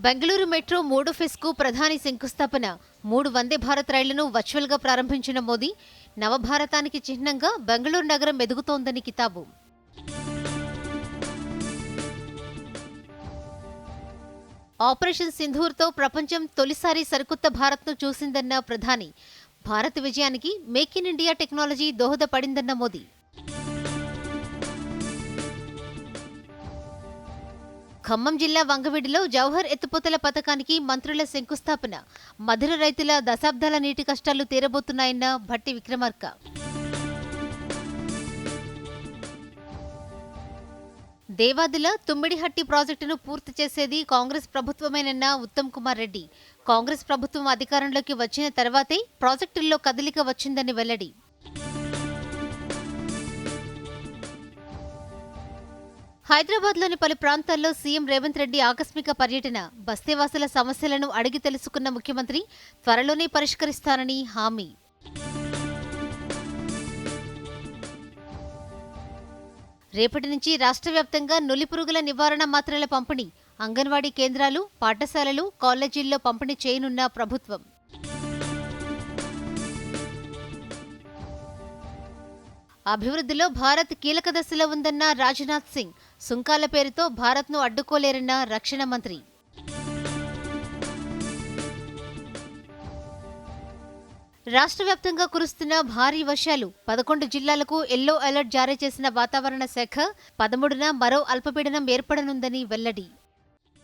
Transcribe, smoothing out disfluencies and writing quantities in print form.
Bengaluru metro 3 ఫేజ్కు ప్రధాని శంకుస్థాపన. 3 వందే భారత్ రైళ్లను వర్చువల్గా ప్రారంభించిన మోదీ, నవభారతానికి చిహ్నంగా బెంగళూరు నగరం ఎదుగుతోందని కితాబు. ఆపరేషన్ సింధూర్తో ప్రపంచం తొలిసారి సరికొత్త భారత్ను చూసిందన్న ప్రధాని. భారత్ విజయానికి మేక్ ఇన్ ఇండియా టెక్నాలజీ దోహదపడిందన్న మోదీ. ఖమ్మం జిల్లా వంగవీడిలో జవహర్ ఎత్తిపోతల పథకానికి మంత్రుల శంకుస్థాపన. మధుర రైతుల దశాబ్దాల నీటి కష్టాలు తీరబోతున్నాయన్న భట్టి విక్రమార్క. దేవాదుల తుమ్మిడిహట్టి ప్రాజెక్టును పూర్తి చేసేది కాంగ్రెస్ ప్రభుత్వమేనన్న ఉత్తమ్ కుమార్ రెడ్డి. కాంగ్రెస్ ప్రభుత్వం అధికారంలోకి వచ్చిన తర్వాతే ప్రాజెక్టుల్లో కదలిక వచ్చిందని వెల్లడి. హైదరాబాద్లోని పలు ప్రాంతాల్లో సీఎం రేవంత్ రెడ్డి ఆకస్మిక పర్యటన. బస్తీవాసుల సమస్యలను అడిగి తెలుసుకున్న ముఖ్యమంత్రి త్వరలోనే పరిష్కరిస్తానని హామీ. రేపటి నుంచి రాష్ట్ర వ్యాప్తంగా నులిపురుగుల నివారణ మాత్రల పంపిణీ. అంగన్వాడీ కేంద్రాలు, పాఠశాలలు, కాలేజీల్లో పంపిణీ చేయనున్న ప్రభుత్వం. అభివృద్ధిలో భారత్ కీలక దశలో ఉందన్న రాజ్నాథ్ సింగ్. సుంకాల పేరుతో భారత్ను అడ్డుకోలేరన్న రక్షణ మంత్రి. రాష్ట్ర వ్యాప్తంగా కురుస్తున్న భారీ వర్షాలు. 11 జిల్లాలకు ఎల్లో అలర్ట్ జారీ చేసిన వాతావరణ శాఖ. 13న మరో అల్పపీడనం ఏర్పడనుందని వెల్లడి.